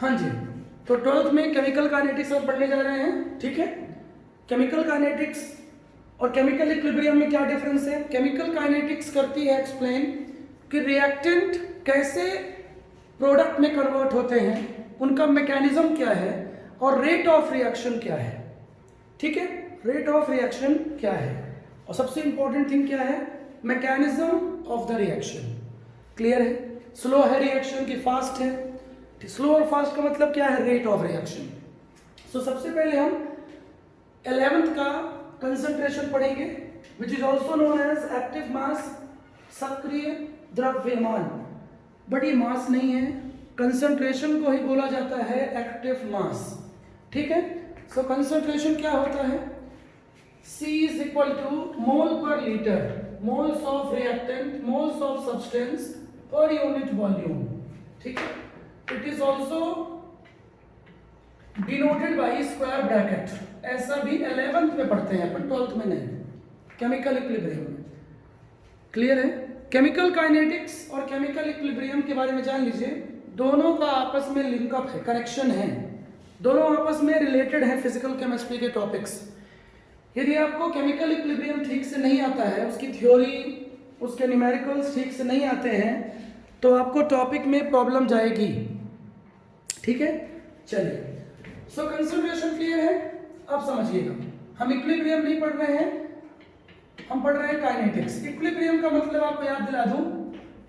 हाँ जी, तो 12th में केमिकल काइनेटिक्स और पढ़ने जा रहे हैं, ठीक है। केमिकल काइनेटिक्स और केमिकल इक्विलिब्रियम में क्या डिफरेंस है? केमिकल काइनेटिक्स करती है एक्सप्लेन कि रिएक्टेंट कैसे प्रोडक्ट में कन्वर्ट होते हैं, उनका मैकेनिज्म क्या है और रेट ऑफ रिएक्शन क्या है, ठीक है। रेट ऑफ रिएक्शन क्या है और सबसे इंपॉर्टेंट थिंग क्या है? Mechanism of the reaction. Clear है? स्लो है रिएक्शन की फास्ट है? स्लो और फास्ट का मतलब क्या है? Rate of reaction. सो सबसे पहले हम 11th का कंसंट्रेशन पढ़ेंगे, which is also known as active mass, सक्रिय द्रव्यमान। बट ये मास नहीं है, कंसंट्रेशन को ही बोला जाता है एक्टिव मास, ठीक है। सो कंसंट्रेशन क्या होता है? C is equal to mole per liter, moles of reactant, moles of substance per unit volume, ठीक है। It is also denoted by square bracket, ऐसा भी 11th में पढ़ते हैं अपन, 12th में नहीं, केमिकल इक्विलिब्रियम में। क्लियर है? केमिकल काइनेटिक्स और केमिकल इक्विलिब्रियम के बारे में जान लीजिए। दोनों का आपस में लिंकअप है, कनेक्शन है, दोनों आपस में रिलेटेड है फिजिकल केमिस्ट्री के टॉपिक्स। यदि आपको केमिकल इक्विलिब्रियम ठीक से नहीं आता है, उसकी थ्योरी, उसके न्यूमेरिकल्स ठीक से नहीं आते हैं, तो आपको टॉपिक में प्रॉब्लम जाएगी, ठीक है। चलिए, सो कंसंट्रेशन क्लियर है? अब समझिएगा, हम इक्विलिब्रियम नहीं पढ़ रहे हैं, हम पढ़ रहे हैं काइनेटिक्स। इक्विलिब्रियम का मतलब आपको याद दिला दूं,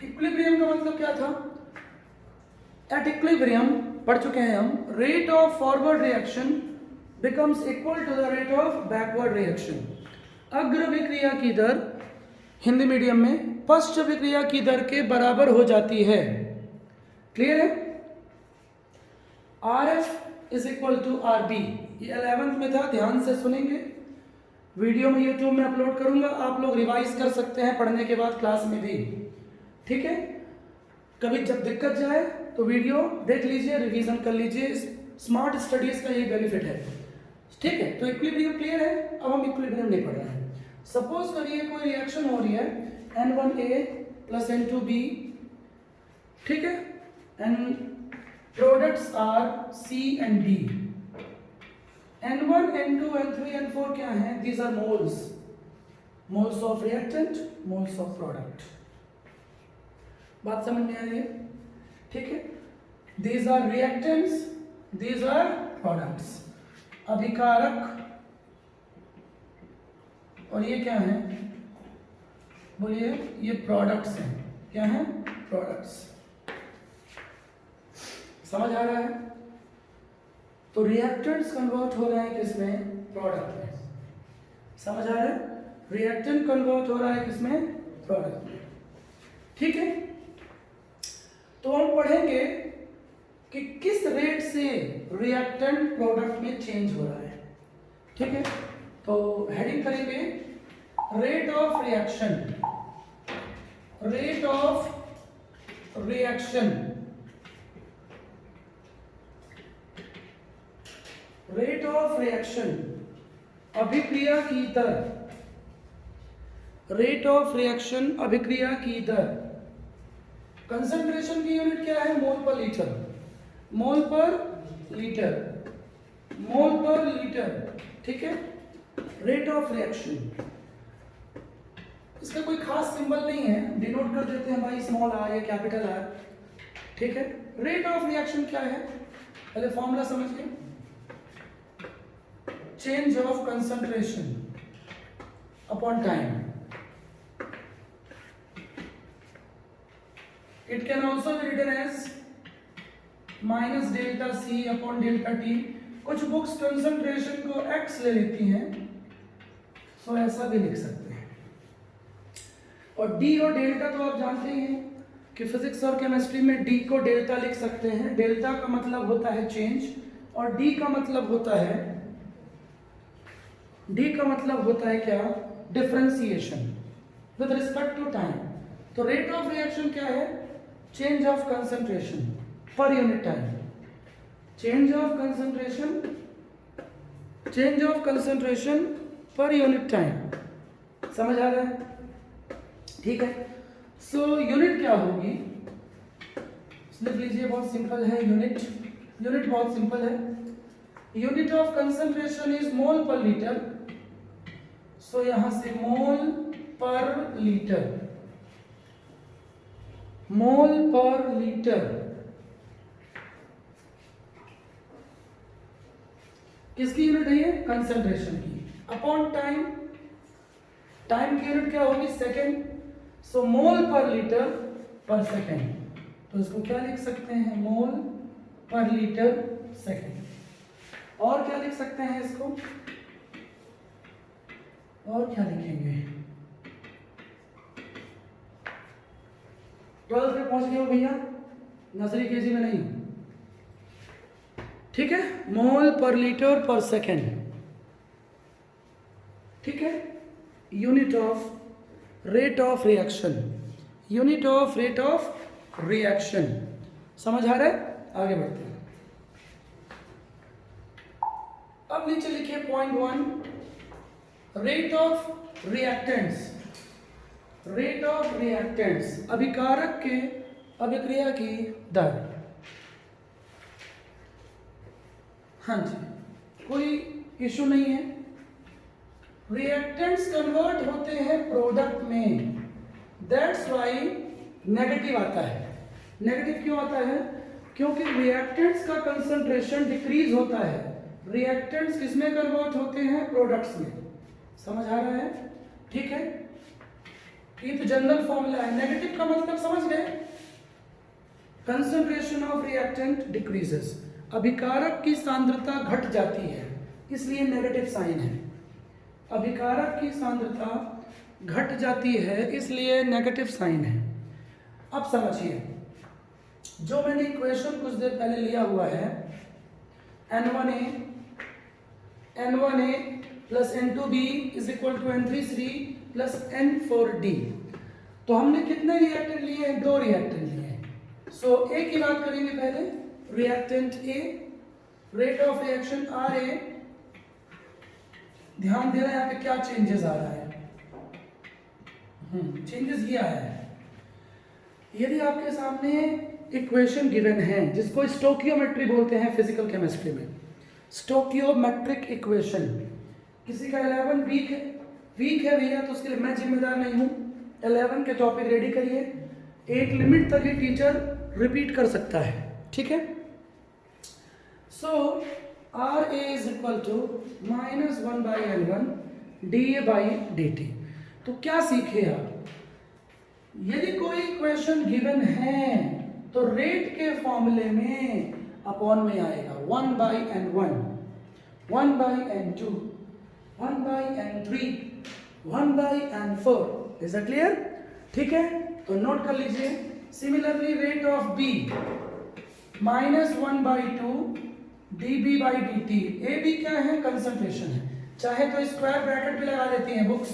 इक्विलिब्रियम का मतलब क्या था? एट इक्विलिब्रियम पढ़ चुके हैं हम, rate of forward reaction becomes equal to the rate of backward reaction। अग्र विक्रिया की दर, हिंदी मीडियम में, पश्च विक्रिया की दर के बराबर हो जाती है। क्लियर है? RF is equal to RB, ये 11th में था, ध्यान से सुनेंगे। वीडियो में यूट्यूब में अपलोड करूंगा, आप लोग रिवाइज कर सकते हैं पढ़ने के बाद क्लास में भी, ठीक है। कभी जब दिक्कत जाए तो वीडियो देख लीजिए, रिवीजन कर लीजिए, स्मार्ट स्टडीज का यही बेनिफिट है, ठीक है। तो इक्विलिब्रियम क्लियर है? अब हम इक्विलिब्रियम नहीं पढ़ रहे हैं। सपोज करिए कोई रिएक्शन हो रही है N1A प्लस N2B, ठीक है, and products are C and D। N1, N2, N3, N4 क्या है? These are moles, moles of reactant, moles of product. बात समझ में आ रही है? ठीक है, these are reactants, these are products. अभिकारक और ये क्या है? बोलिए, ये प्रोडक्ट्स हैं। क्या है? प्रोडक्ट्स। समझ आ रहा है? तो रिएक्टेंट्स कन्वर्ट हो रहे हैं किसमें? प्रोडक्ट में। समझ आ रहा है? रिएक्टेंट कन्वर्ट हो रहा है किसमें? प्रोडक्ट में, ठीक है। तो हम पढ़ेंगे कि किस रेट से रिएक्टेंट प्रोडक्ट में चेंज हो रहा है, ठीक है। तो हेडिंग करेंगे rate of reaction, rate of reaction, rate of reaction, अभिक्रिया की दर, रेट ऑफ रिएक्शन, अभिक्रिया की दर। कंसंट्रेशन की यूनिट क्या है? मोल पर लीटर, मोल पर लीटर, मोल पर लीटर, ठीक है। रेट ऑफ रिएक्शन, इसका कोई खास सिंबल नहीं है, डिनोट कर देते हैं भाई स्मॉल आर या कैपिटल आर, ठीक है। रेट ऑफ रिएक्शन क्या है? पहले फॉर्मूला समझिए, change of concentration upon time. It can also be written as minus delta C upon delta T। कुछ बुक्स कंसंट्रेशन को x ले लेती हैं, सो ऐसा भी लिख सकते हैं। और D और डेल्टा तो आप जानते ही हैं कि फिजिक्स और केमिस्ट्री में D को डेल्टा लिख सकते हैं। डेल्टा का मतलब होता है चेंज और D का मतलब होता है, D का मतलब होता है क्या? Differentiation with respect to time. तो रेट ऑफ रिएक्शन क्या है? Change of concentration per unit time, change of concentration, change of concentration per unit time. समझ आ रहा है? ठीक है। सो यूनिट क्या होगी? लिख लीजिए, बहुत सिंपल है यूनिट। यूनिट बहुत सिंपल है, unit of concentration is mole पर लीटर, सो यहां से मोल पर लीटर, मोल पर लीटर किसकी यूनिट है ये? कंसंट्रेशन की, अपॉन टाइम, टाइम की यूनिट क्या होगी? सेकेंड, सो मोल पर लीटर पर सेकेंड, तो इसको क्या लिख सकते हैं? मोल पर लीटर सेकेंड। और क्या लिख सकते हैं इसको? और क्या लिखेंगे? 12th में पहुंच गए हो भैया, नर्सरी केजी में नहीं, ठीक है? मोल पर लीटर पर सेकेंड, ठीक है? Unit of rate of reaction, unit of rate of reaction, समझ आ रहा है? आगे बढ़ते हैं। अब नीचे लिखिए point 1, rate of reactants, rate of reactants, अभिकारक के अभिक्रिया की दर। हाँ जी, कोई इशू नहीं है, रिएक्टेंट्स कन्वर्ट होते हैं प्रोडक्ट में, दैट्स वाई नेगेटिव आता है। नेगेटिव क्यों आता है? क्योंकि रिएक्टेंट्स का कंसंट्रेशन डिक्रीज होता है, रिएक्टेंट्स किसमें कन्वर्ट होते हैं? प्रोडक्ट्स में। समझ आ रहा है? ठीक है, ये तो जनरल फॉर्मूला है। नेगेटिव का मतलब समझ गए? कंसंट्रेशन ऑफ रिएक्टेंट डिक्रीजेस, अभिकारक की सांद्रता घट जाती है, इसलिए नेगेटिव साइन है। अभिकारक की सांद्रता घट जाती है, इसलिए नेगेटिव साइन है। अब समझिए, जो मैंने इक्वेशन कुछ देर पहले लिया हुआ है, N1A plus N2B is equal to N3C plus N4D, तो हमने कितने रिएक्टेंट लिए हैं? 2 रिएक्टेंट लिए हैं। सो ए की बात करेंगे पहले, reactant A, rate of reaction RA, ध्यान देना यहाँ पे क्या चेंजेस आ रहा है। चेंजेस ये आया है, यदि आपके सामने इक्वेशन गिवन है जिसको स्टोकियोमेट्री बोलते हैं फिजिकल केमिस्ट्री में, स्टोकियोमेट्रिक इक्वेशन, किसी का 11 वीक है भैया, तो उसके लिए मैं जिम्मेदार नहीं हूँ। 11 के टॉपिक रेडी करिए, एक लिमिट तक ही टीचर रिपीट कर सकता है, ठीक है? So RA is equal to -1/N1 dA/dt। तो क्या सीखे आप? यदि कोई इक्वेशन गिवन है तो रेट के फॉर्मूले में अपॉन में आएगा 1/N1, 1/N2, 1/N3, 1/N4। Is that clear? ठीक है, तो नोट कर लीजिए। Similarly rate of B -1/2 dB/dt। A B क्या है? कंसंट्रेशन है। चाहे तो स्क्वायर ब्रैकेट भी लगा देती हैं बुक्स,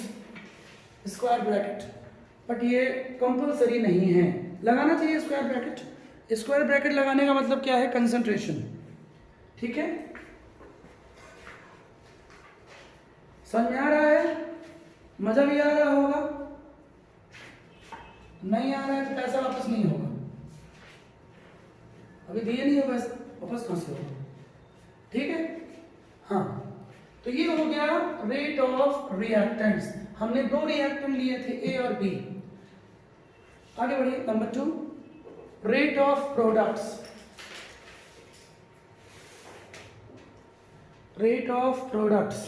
स्क्वायर ब्रैकेट, बट ये कंपलसरी नहीं है। लगाना चाहिए स्क्वायर ब्रैकेट। स्क्वायर ब्रैकेट लगाने का मतलब क्या है? कंसंट्रेशन, ठीक है? समझ में आ रहा है? मजा भी आ रहा होगा? नहीं आ रहा है तो पैसा वापस नहीं होगा। अभी दिए नहीं हो पैसा, वापस कहां से होगा? ठीक है, हाँ। तो ये हो गया रेट ऑफ रिएक्टेंट्स। हमने 2 रिएक्टेंट लिए थे, ए और बी। आगे बढ़िए, number 2, rate of products, rate of products.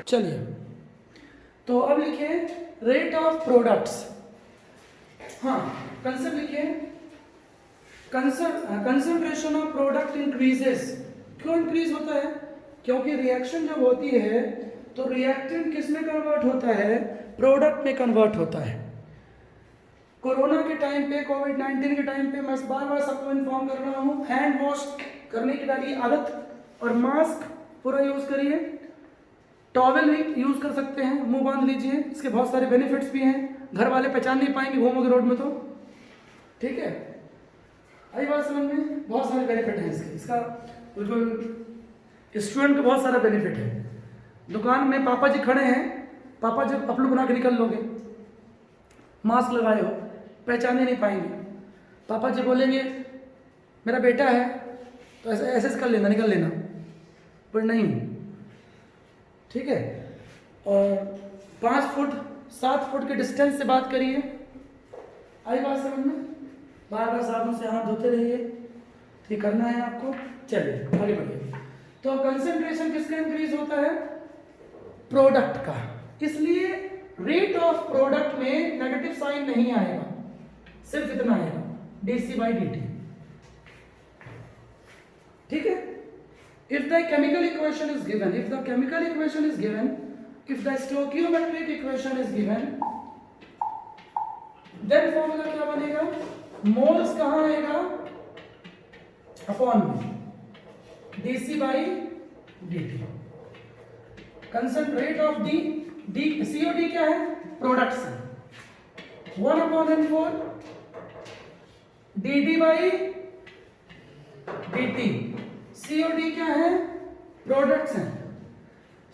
चलिए, तो अब लिखिए रेट ऑफ प्रोडक्ट्स। हाँ, कंसेप्ट लिखिए, कंसंट्रेशन ऑफ प्रोडक्ट इंक्रीजेस। क्यों इंक्रीज होता है? क्योंकि रिएक्शन जब होती है तो रिएक्टेंट किस में कन्वर्ट होता है? प्रोडक्ट में कन्वर्ट होता है। कोरोना के टाइम पे, कोविड-19 के टाइम पे मैं बार बार सबको इन्फॉर्म कर रहा हूँ, हैंड वॉश करने की डालिए आदत और मास्क पूरा यूज करिए। टॉवेल भी यूज कर सकते हैं, मुंह बांध लीजिए, इसके बहुत सारे बेनिफिट्स भी हैं। घर वाले पहचान नहीं पाएंगे घूमोगे रोड में तो, ठीक है? आई बात समझ में? बहुत सारे बेनिफिट हैं इसके, इसका बिल्कुल स्टूडेंट को बहुत सारा बेनिफिट है। दुकान में पापा जी खड़े हैं, पापा जब पपलू बना के निकल लोगे, मास्क लगाए हो, पहचाने नहीं पाएंगे। पापा जी बोलेंगे मेरा बेटा है तो ऐसे ऐसे कर लेना, निकल लेना, पर नहीं, ठीक है। और 5 फुट 7 फुट के डिस्टेंस से बात करिए, आई बात समझ में? बार बार साबुन से हाथ धोते रहिए, ठीक करना है आपको। चलिए आगे बढ़िए। तो कंसंट्रेशन किसका इंक्रीज होता है? प्रोडक्ट का। इसलिए रेट ऑफ प्रोडक्ट में नेगेटिव साइन नहीं आएगा, सिर्फ इतना आएगा dc/dt, ठीक है। If the chemical equation is given, if the chemical equation is given, if the stoichiometric equation is given, then formula क्या बनेगा? मोल्स कहां आएगा? अपॉन में dc/dt। Concentrate of D COD क्या है? प्रोडक्ट्स है, 1/n4 dd/dt। COD क्या है? प्रोडक्ट्स है,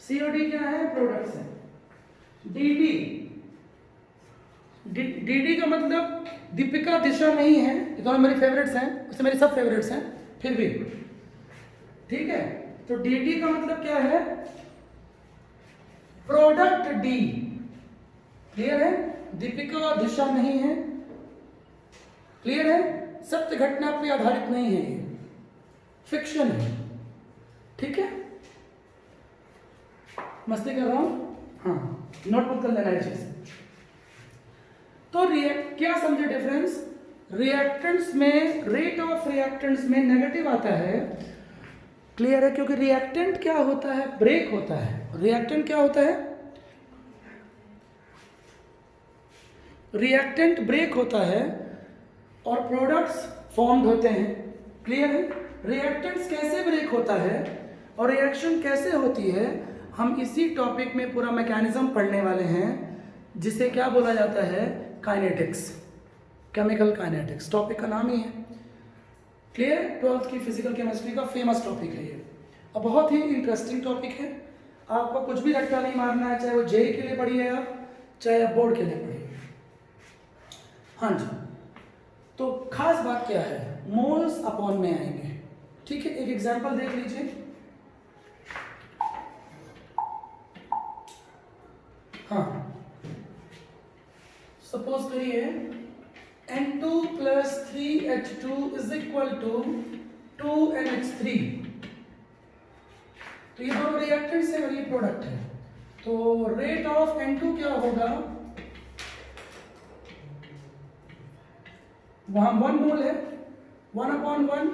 COD क्या है? प्रोडक्ट्स है। dd का मतलब दीपिका दिशा नहीं है, ये दोनों मेरी फेवरेट्स हैं, वैसे मेरी सब फेवरेट्स हैं फिर भी, ठीक है। तो dd का मतलब क्या है? प्रोडक्ट डी, क्लियर है? दीपिका दिशा नहीं है, क्लियर है? सत्य घटना पर आधारित नहीं है, ये फिक्शन है, ठीक है। मस्ती कर रहा हूं, हाँ, नोटबुक कर लेना है चीज। तो क्या समझे डिफरेंस? रिएक्टेंट्स में, रेट ऑफ रिएक्टेंट्स में नेगेटिव आता है, क्लियर है? क्योंकि रिएक्टेंट क्या होता है? ब्रेक होता है। रिएक्टेंट क्या होता है? रिएक्टेंट ब्रेक होता है और प्रोडक्ट्स फॉर्म्ड होते हैं, क्लियर है? रिएक्टेंट्स कैसे ब्रेक होता है और रिएक्शन कैसे होती है, हम इसी टॉपिक में पूरा मैकेनिज्म पढ़ने वाले हैं, जिसे क्या बोला जाता है? काइनेटिक्स, केमिकल काइनेटिक्स, टॉपिक का नाम ही है, क्लियर? 12th की फिजिकल केमिस्ट्री का फेमस टॉपिक है ये, और बहुत ही इंटरेस्टिंग टॉपिक है। आपको कुछ भी रट्टा नहीं मारना है, चाहे वो जेई के लिए पढ़िए आप, चाहे आप बोर्ड के लिए पढ़िए। हाँ जी, तो खास बात क्या है? मोल्स अपॉन में आएंगे, ठीक है। एक एग्जांपल देख लीजिए, हाँ, सपोज करिए N2 + 3H2 = 2NH3। तो ये दोनों रिएक्टेंट्स है और ये प्रोडक्ट है। तो रेट ऑफ N2 क्या होगा? वहां 1 मोल है, 1/1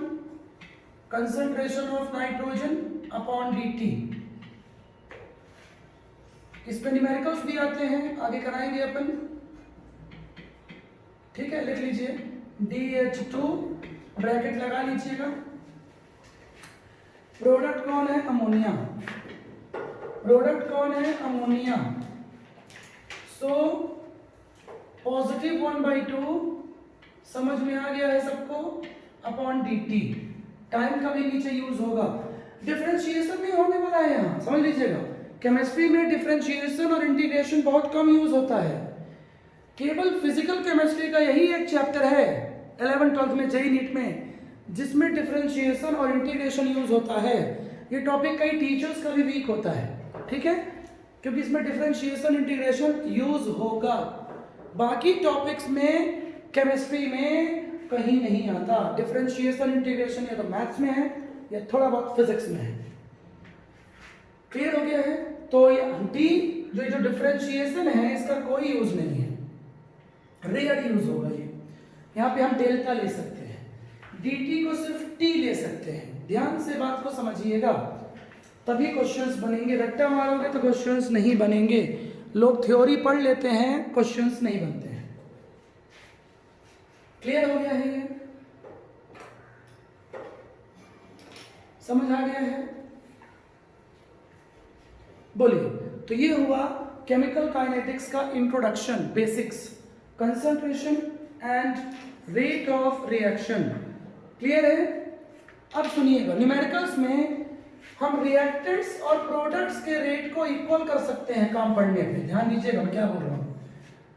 concentration of nitrogen upon dt। इसमें न्यूमेरिकल्स भी आते हैं, आगे कराएंगे अपन, ठीक है। लिख लीजिए DH2, ब्रैकेट लगा लीजिएगा। प्रोडक्ट कौन है? अमोनिया। प्रोडक्ट कौन है? अमोनिया। सो पॉजिटिव 1/2, समझ में आ गया है सबको, अपॉन dt। टाइम का भी नीचे यूज होगा, डिफरेंशिएशन नहीं होने वाला है यहाँ, समझ लीजिएगा। केमिस्ट्री में डिफरेंशिएशन और इंटीग्रेशन बहुत कम यूज होता है, केवल फिजिकल केमिस्ट्री का यही एक चैप्टर है 11th 12th में जेईई नीट में जिसमें डिफरेंशिएशन और इंटीग्रेशन यूज होता है। ये टॉपिक कई टीचर्स का भी वीक होता है, ठीक है, क्योंकि इसमें डिफरेंशिएशन इंटीग्रेशन यूज होगा। बाकी टॉपिक्स में केमिस्ट्री में कहीं नहीं आता। डिफरेंशिएशन इंटीग्रेशन या तो मैथ्स में है या थोड़ा बहुत फिजिक्स में है, क्लियर हो गया है? तो ये डी जो डिफरेंशिएशन है इसका कोई यूज नहीं है, रेयर यूज होगा ये। यहाँ पे हम डेल्टा ले सकते हैं, dt को सिर्फ t ले सकते हैं। ध्यान से बात को समझिएगा, तभी क्वेश्चंस बनेंगे। रट्टा मारोगे तो क्वेश्चंस नहीं बनेंगे। लोग थ्योरी पढ़ लेते हैं, क्वेश्चंस नहीं बनते हैं। क्लियर हो गया है ये? समझ आ गया है? बोलिए। तो ये हुआ केमिकल काइनेटिक्स का introduction, basics, concentration and rate of reaction. Clear है? अब सुनिएगा, न्यूमेरिकल्स में हम रिएक्टेंट्स और प्रोडक्ट्स के रेट को इक्वल कर सकते हैं काम पढ़ने पे। ध्यान दीजिएगा मैं क्या बोल रहा हूं,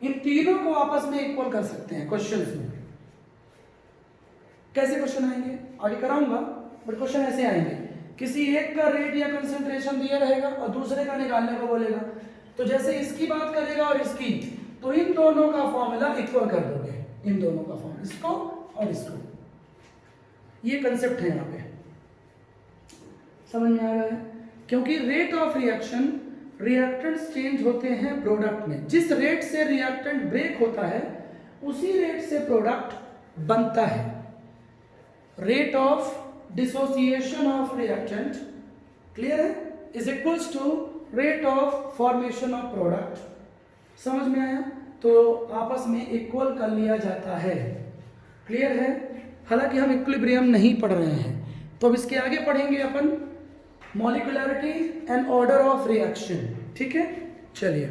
इन तीनों को आपस में इक्वल कर सकते हैं क्वेश्चंस में। कैसे क्वेश्चन आएंगे आगे कराऊंगा, बट क्वेश्चन ऐसे आएंगे, किसी एक का रेट या कंसंट्रेशन दिया रहेगा और दूसरे का निकालने को बोलेगा, तो जैसे इसकी बात करेगा और इसकी, तो इन दोनों का फॉर्मूला इक्वल कर दोगे, इन दोनों का फॉर्मूला, इसको और इसको। ये कंसेप्ट है यहाँ पे, समझ में आ रहा है? क्योंकि rate of reaction, reactants change होते हैं प्रोडक्ट में, जिस रेट से रिएक्टेंट ब्रेक होता है उसी रेट से प्रोडक्ट बनता है। Rate of dissociation of reactant, clear है, is equals to rate of formation of product. समझ में आया? तो आपस में इक्वल कर लिया जाता है, क्लियर है? हालांकि हम इक्विलिब्रियम नहीं पढ़ रहे हैं, तो अब इसके आगे पढ़ेंगे अपन molecularity and order of reaction, ठीक है? चलिए